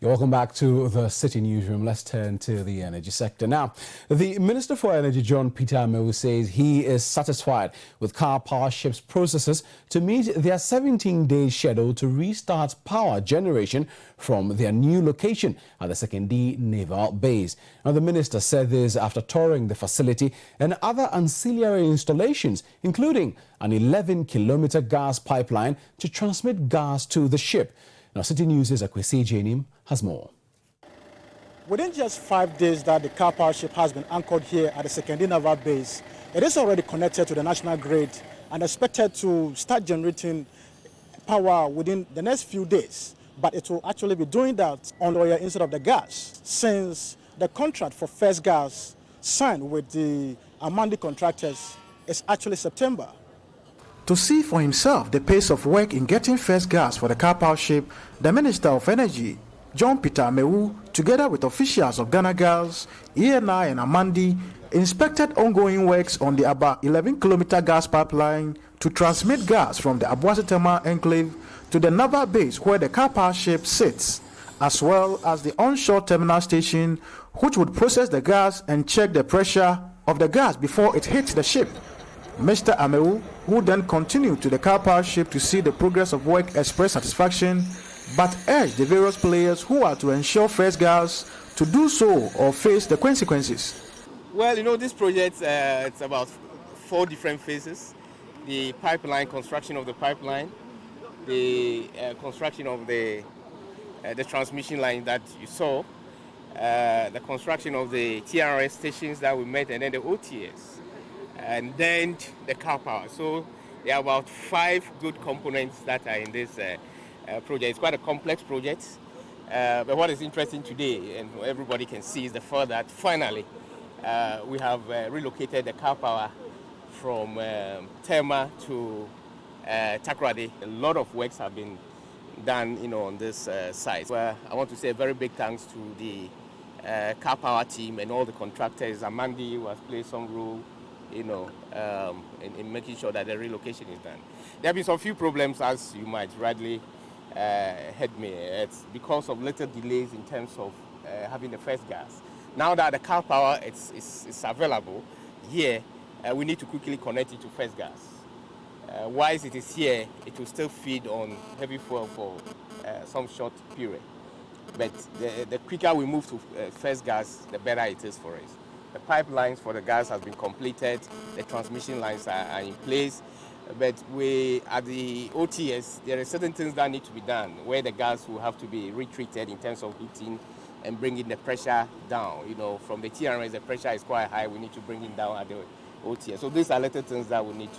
You're welcome back to the City Newsroom. Let's turn to the energy sector. Now, the Minister for Energy, John Peter Amewu, says he is satisfied with Karpowership's processes to meet their 17-day schedule to restart power generation from their new location at the Sekondi Naval Base. Now, the minister said this after touring the facility and other ancillary installations, including an 11-kilometer gas pipeline to transmit gas to the ship. Now, City News' Akwasi Annim has more. Within just 5 days that the Karpowership has been anchored here at the Sekondi Naval Base, it is already connected to the national grid and expected to start generating power within the next few days. But it will actually be doing that on oil instead of the gas, since the contract for first gas signed with the Amandi contractors is actually September. To see for himself the pace of work in getting first gas for the Karpowership, the Minister of Energy, John Peter Amewu, together with officials of Ghana Gas, ENI and Amandi, inspected ongoing works on the about 11-kilometer gas pipeline to transmit gas from the Akwasi thermal enclave to the naval base where the Karpowership sits, as well as the onshore terminal station, which would process the gas and check the pressure of the gas before it hits the ship. Mr. Amewu, who then continued to the Karpowership to see the progress of work, expressed satisfaction, but urged the various players who are to ensure first gas to do so or face the consequences. Well, you know, this project, it's about 4 different phases. The pipeline, construction of the pipeline, the construction of the transmission line that you saw, the construction of the TRS stations that we met, and then the OTS. And then the car power. So there are about 5 good components that are in this project. It's quite a complex project, but what is interesting today, and everybody can see, is the fact that finally we have relocated the car power from Tema to Takoradi. A lot of works have been done, you know, on this site. Well, I want to say a very big thanks to the car power team and all the contractors. Amandi, who has played some role, you know, in making sure that the relocation is done. There have been some few problems, as you might rightly heard me. It's because of little delays in terms of having the first gas. Now that the car power is available here, we need to quickly connect it to first gas. Whilst it is here, it will still feed on heavy fuel for some short period. But the quicker we move to first gas, the better it is for us. The pipelines for the gas has been completed, the transmission lines are in place, but at the OTS, there are certain things that need to be done, where the gas will have to be retreated in terms of heating and bringing the pressure down. You know, from the TRS, the pressure is quite high, we need to bring it down at the OTS. So these are little things that will need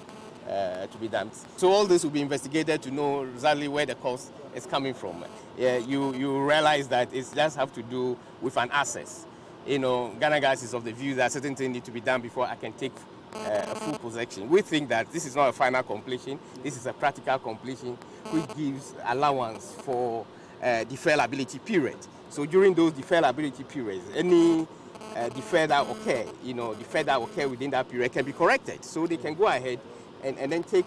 to be done. So all this will be investigated to know exactly where the cost is coming from. You realize that it just have to do with an access. You know, Ghana Gas is of the view that certain things need to be done before I can take a full possession. We think that this is not a final completion, this is a practical completion which gives allowance for deferrability period. So during those deferrability periods, any defer that occur within that period can be corrected. So they can go ahead and then take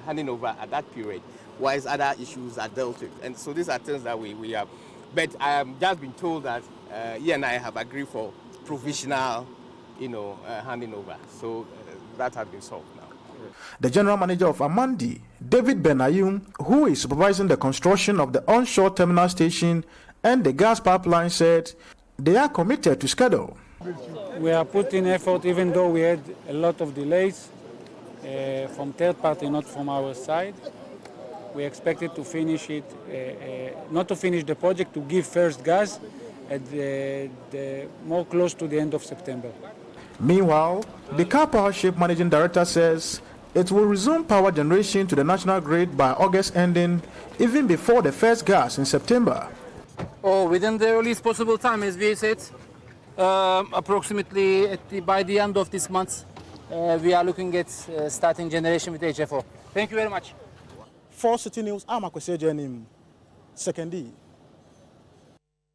handing over at that period, whilst other issues are dealt with. And so these are things that we have. But I have just been told that ENI have agreed for provisional, handing over. So that has been solved now. The general manager of Amandi, David Benayum, who is supervising the construction of the onshore terminal station and the gas pipeline, said they are committed to schedule. We are putting effort, even though we had a lot of delays from third party, not from our side. We expected to finish it, not to finish the project, to give first gas at the more close to the end of September. Meanwhile, the Karpowership Managing Director says it will resume power generation to the national grid by August ending, even before the first gas in September. Within the earliest possible time, as we said, approximately by the end of this month, we are looking at starting generation with HFO. Thank you very much. For City News, I'm Akwasi Annim, Sekondi.